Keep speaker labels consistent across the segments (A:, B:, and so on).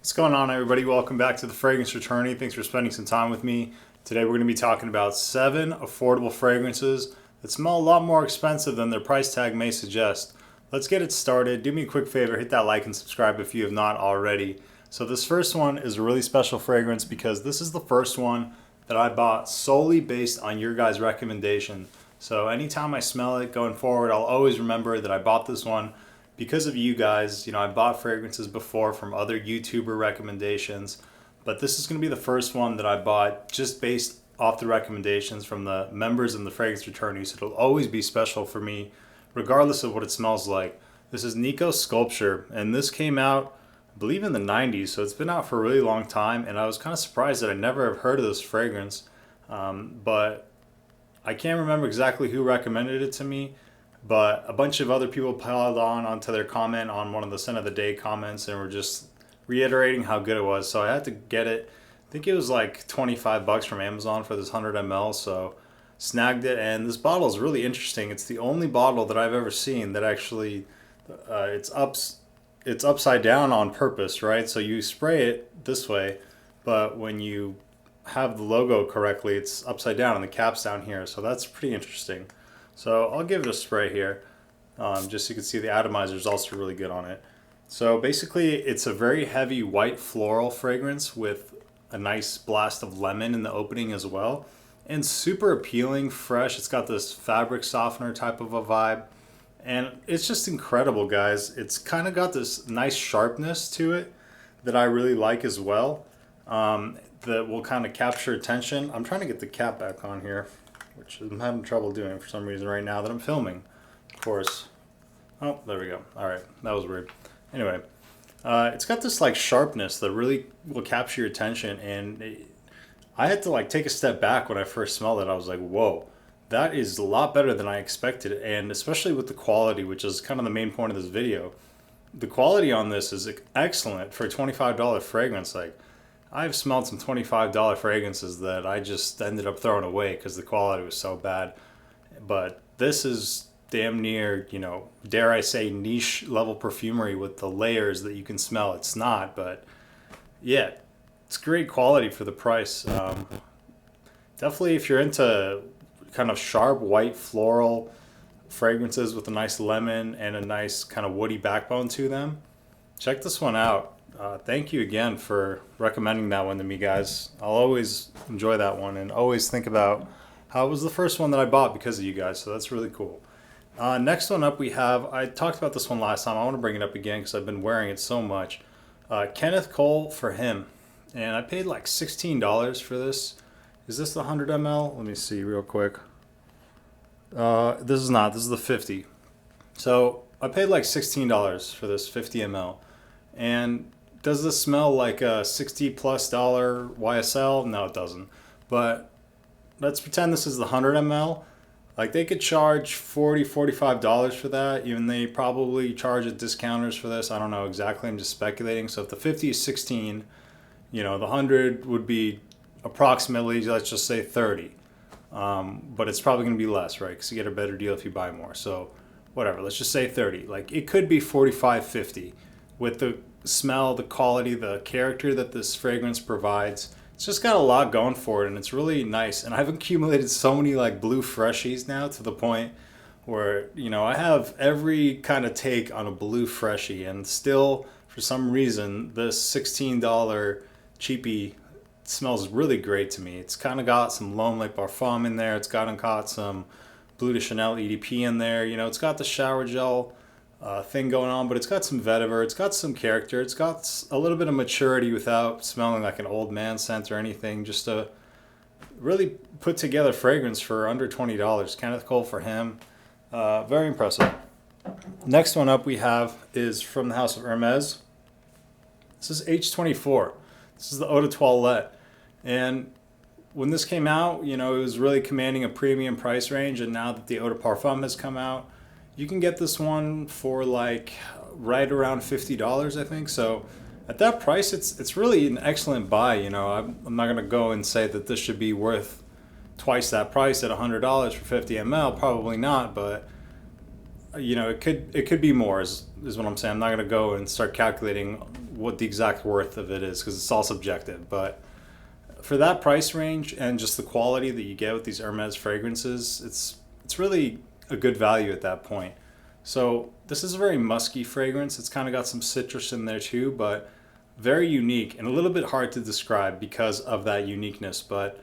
A: What's going on, everybody? Welcome back to the Fragrance Fraternity. Thanks for spending some time with me. Today we're going to be talking about 7 affordable fragrances that smell a lot more expensive than their price tag may suggest. Let's get it started. Do me a quick favor, hit that like and subscribe if you have not already. So this first one is a really special fragrance because this is the first one that I bought solely based on your guys' recommendation. So anytime I smell it going forward, I'll always remember that I bought this one because of you guys. You know, I bought fragrances before from other YouTuber recommendations, but this is going to be the first one that I bought just based off the recommendations from the members in the Fragrance Fraternity. So it'll always be special for me, regardless of what it smells like. This is Nico Sculpture, and this came out, I believe, in the 90s, so it's been out for a really long time, and I was kind of surprised that I never have heard of this fragrance, but I can't remember exactly who recommended it to me. But a bunch of other people piled onto their comment on one of the Scent of the Day comments and were just reiterating how good it was. So I had to get it. I think it was like 25 bucks from Amazon for this 100 ml. So snagged it, and this bottle is really interesting. It's the only bottle that I've ever seen that actually it's upside down on purpose, right? So you spray it this way, but when you have the logo correctly, it's upside down and the cap's down here. So that's pretty interesting. So I'll give it a spray here, just so you can see the atomizer is also really good on it. So basically it's a very heavy white floral fragrance with a nice blast of lemon in the opening as well. And super appealing, fresh. It's got this fabric softener type of a vibe. And it's just incredible, guys. It's kind of got this nice sharpness to it that I really like as well, that will kind of capture attention. I'm trying to get the cap back on here, which I'm having trouble doing for some reason right now that I'm filming, of course. Oh, there we go. All right, that was weird. Anyway, it's got this like sharpness that really will capture your attention, and I had to like take a step back when I first smelled it. I was like, whoa, that is a lot better than I expected, and especially with the quality, which is kind of the main point of this video. The quality on this is excellent for a $25 fragrance. Like, I've smelled some $25 fragrances that I just ended up throwing away because the quality was so bad. But this is damn near, you know, dare I say, niche level perfumery with the layers that you can smell. It's not, but yeah, it's great quality for the price. Definitely if you're into kind of sharp white floral fragrances with a nice lemon and a nice kind of woody backbone to them, check this one out. Thank you again for recommending that one to me, guys. I'll always enjoy that one and always think about how it was the first one that I bought because of you guys, so that's really cool. Next one up we have, I talked about this one last time. I want to bring it up again because I've been wearing it so much. Kenneth Cole For Him. And I paid like $16 for this. Is this the 100 ml? Let me see real quick. This is not. This is the 50. So I paid like $16 for this 50 ml. And does this smell like a $60+ YSL? No, it doesn't. But let's pretend this is the 100 ml. Like, they could charge $40, $45 for that. Even they probably charge at discounters for this. I don't know exactly. I'm just speculating. So if the 50 is 16, you know, the 100 would be approximately, let's just say 30. But it's probably going to be less, right? Because you get a better deal if you buy more. So whatever, let's just say 30. Like, it could be 45, 50 with the smell, the quality, the character that this fragrance provides. It's just got a lot going for it, and it's really nice. And I've accumulated so many like blue freshies now to the point where, you know, I have every kind of take on a blue freshie, and still for some reason this $16 cheapie smells really great to me. It's kind of got some L'Homme Le Parfum in there. It's got some Bleu de Chanel EDP in there. You know, it's got the shower gel thing going on, but it's got some vetiver, it's got some character, it's got a little bit of maturity without smelling like an old man scent or anything. Just a really put together fragrance for under $20. Kenneth Cole For Him. Very impressive. Next one up we have is from the house of Hermes. This is H24. This is the Eau de Toilette. And when this came out, you know, it was really commanding a premium price range, and now that the Eau de Parfum has come out, you can get this one for like right around $50, I think. So at that price, it's really an excellent buy. You know, I'm not gonna go and say that this should be worth twice that price at $100 for 50 ml. Probably not, but you know, it could be more is what I'm saying. I'm not gonna go and start calculating what the exact worth of it is because it's all subjective. But for that price range and just the quality that you get with these Hermes fragrances, it's really a good value at that point. So this is a very musky fragrance. It's kind of got some citrus in there too, but very unique and a little bit hard to describe because of that uniqueness. But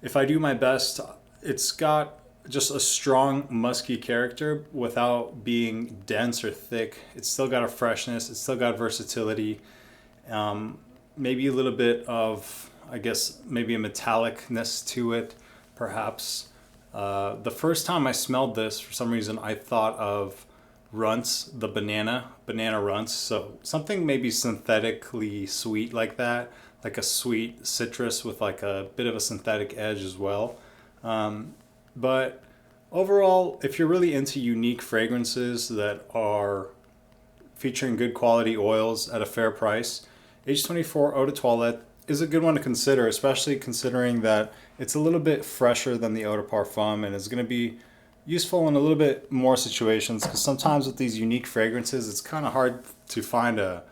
A: if I do my best, it's got just a strong musky character without being dense or thick. It's still got a freshness. It's still got versatility. Maybe a little bit of, I guess, maybe a metallicness to it, perhaps. The first time I smelled this, for some reason, I thought of runts, the banana runts. So something maybe synthetically sweet like that, like a sweet citrus with like a bit of a synthetic edge as well. But overall, if you're really into unique fragrances that are featuring good quality oils at a fair price, H24 Eau de Toilette is a good one to consider, especially considering that it's a little bit fresher than the Eau de Parfum and is going to be useful in a little bit more situations, because sometimes with these unique fragrances, it's kind of hard to find a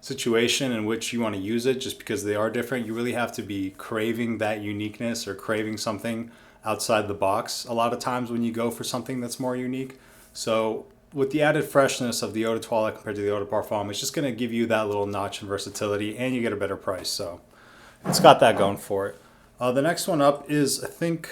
A: situation in which you want to use it just because they are different. You really have to be craving that uniqueness or craving something outside the box a lot of times when you go for something that's more unique. So with the added freshness of the Eau de Toilette compared to the Eau de Parfum, it's just going to give you that little notch in versatility and you get a better price. So it's got that going for it. The next one up is, I think,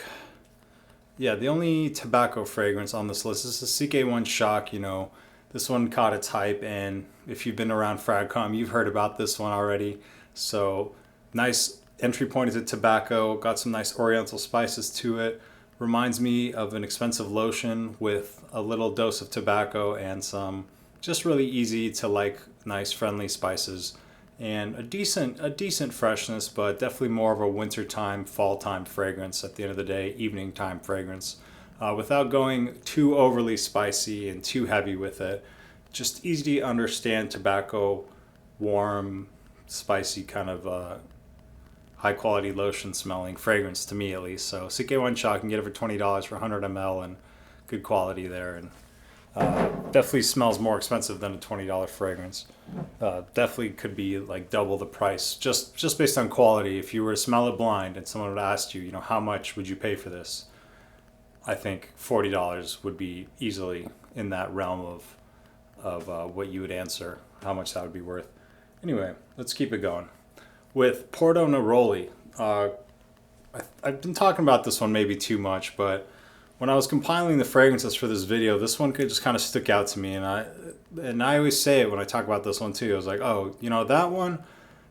A: yeah, the only tobacco fragrance on this list. This is CK1 Shock. You know, this one caught its hype, and if you've been around FragCom, you've heard about this one already. So nice entry point into tobacco, got some nice oriental spices to it. Reminds me of an expensive lotion with a little dose of tobacco and some just really easy to like nice friendly spices. And a decent freshness, but definitely more of a wintertime, fall time fragrance at the end of the day, evening time fragrance, without going too overly spicy and too heavy with it. Just easy to understand tobacco, warm, spicy kind of high quality lotion smelling fragrance to me at least. So CK1 Shock, can get it for $20 for 100 ml and good quality there. And definitely smells more expensive than a $20 fragrance. Definitely could be like double the price just based on quality. If you were to smell it blind and someone would ask you, you know, how much would you pay for this? I think $40 would be easily in that realm of what you would answer, how much that would be worth. Anyway, let's keep it going. With Porto Neroli, I've been talking about this one maybe too much, but when I was compiling the fragrances for this video, this one could just kind of stick out to me, and I always say it when I talk about this one too. I was like, oh, you know, that one,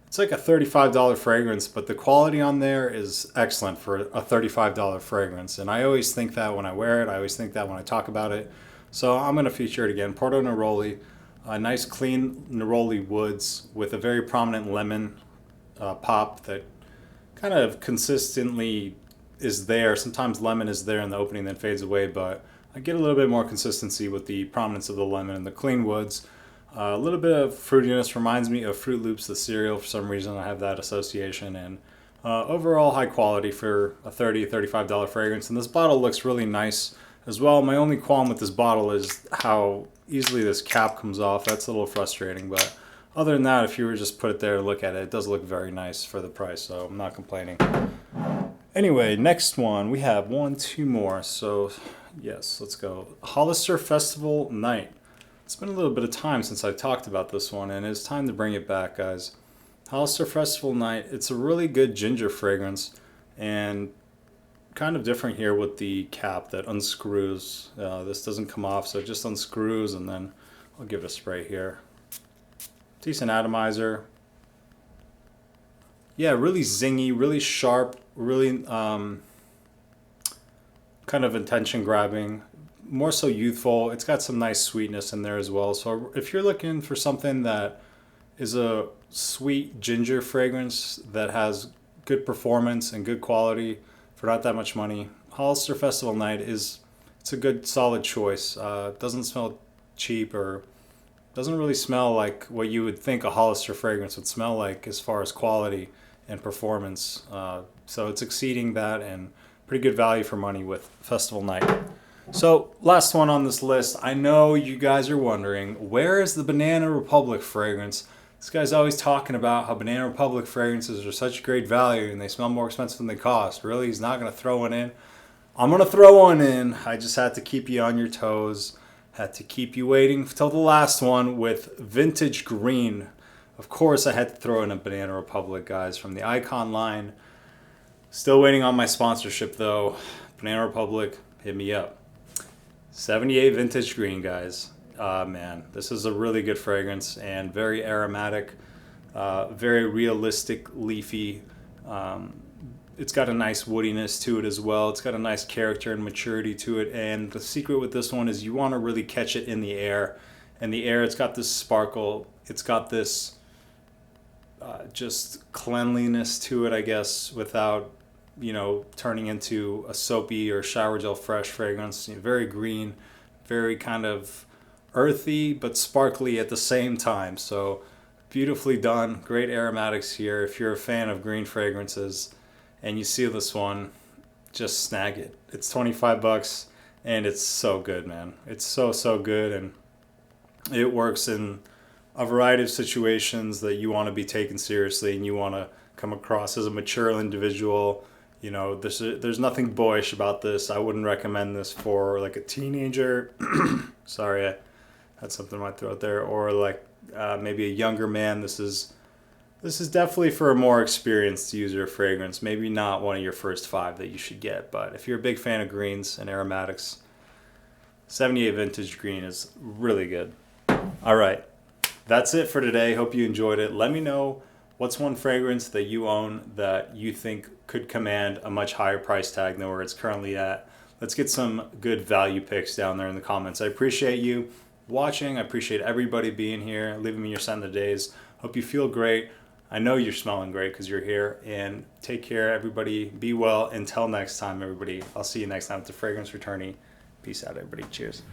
A: it's like a $35 fragrance, but the quality on there is excellent for a $35 fragrance, and I always think that when I wear it. I always think that when I talk about it. So I'm going to feature it again. Porto Neroli, a nice clean Neroli woods with a very prominent lemon pop that kind of consistently is there. Sometimes lemon is there in the opening then fades away, but I get a little bit more consistency with the prominence of the lemon and the clean woods. A little bit of fruitiness, reminds me of Fruit Loops, the cereal. For some reason I have that association. And overall high quality for a $35 fragrance. And this bottle looks really nice as well. My only qualm with this bottle is how easily this cap comes off. That's a little frustrating, but other than that, if you were just put it there to look at it, it does look very nice for the price, so I'm not complaining. Anyway, next one, we have two more. So yes, let's go. Hollister Festival Nite. It's been a little bit of time since I talked about this one, and it's time to bring it back, guys. Hollister Festival Nite, it's a really good ginger fragrance, and kind of different here with the cap that unscrews. This doesn't come off, so it just unscrews, and then I'll give it a spray here. Decent atomizer. Yeah, really zingy, really sharp, really kind of attention grabbing, more so youthful. It's got some nice sweetness in there as well. So if you're looking for something that is a sweet ginger fragrance that has good performance and good quality for not that much money, Hollister Festival Nite it's a good solid choice. It doesn't smell cheap or doesn't really smell like what you would think a Hollister fragrance would smell like as far as quality and performance. So it's exceeding that, and pretty good value for money with Festival Nite. So, last one on this list. I know you guys are wondering, where is the Banana Republic fragrance? This guy's always talking about how Banana Republic fragrances are such great value and they smell more expensive than they cost. Really, he's not going to throw one in. I'm going to throw one in. I just had to keep you on your toes. Had to keep you waiting till the last one with Vintage Green. Of course, I had to throw in a Banana Republic, guys, from the Icon line. Still waiting on my sponsorship, though. Banana Republic, hit me up. 78 Vintage Green, guys. Man, this is a really good fragrance and very aromatic, very realistic, leafy. It's got a nice woodiness to it as well. It's got a nice character and maturity to it. And the secret with this one is you want to really catch it in the air. In the air, it's got this sparkle. It's got this just cleanliness to it, I guess, without, turning into a soapy or shower gel fresh fragrance. Very green, very kind of earthy, but sparkly at the same time. So beautifully done. Great aromatics here. If you're a fan of green fragrances and you see this one, just snag it. It's 25 bucks and it's so good, man. It's so good, and it works in a variety of situations that you want to be taken seriously and you want to come across as a mature individual. There's nothing boyish about this. I wouldn't recommend this for like a teenager. Sorry, I had something in my throat there. Or like maybe a younger man. This is definitely for a more experienced user of fragrance. Maybe not one of your first 5 that you should get. But if you're a big fan of greens and aromatics, 78 Vintage Green is really good. All right. That's it for today. Hope you enjoyed it. Let me know what's one fragrance that you own that you think could command a much higher price tag than where it's currently at. Let's get some good value picks down there in the comments. I appreciate you watching. I appreciate everybody being here, leaving me your scent of the days. Hope you feel great. I know you're smelling great because you're here. And take care, everybody. Be well. Until next time, everybody. I'll see you next time at the Fragrance Returney. Peace out, everybody. Cheers.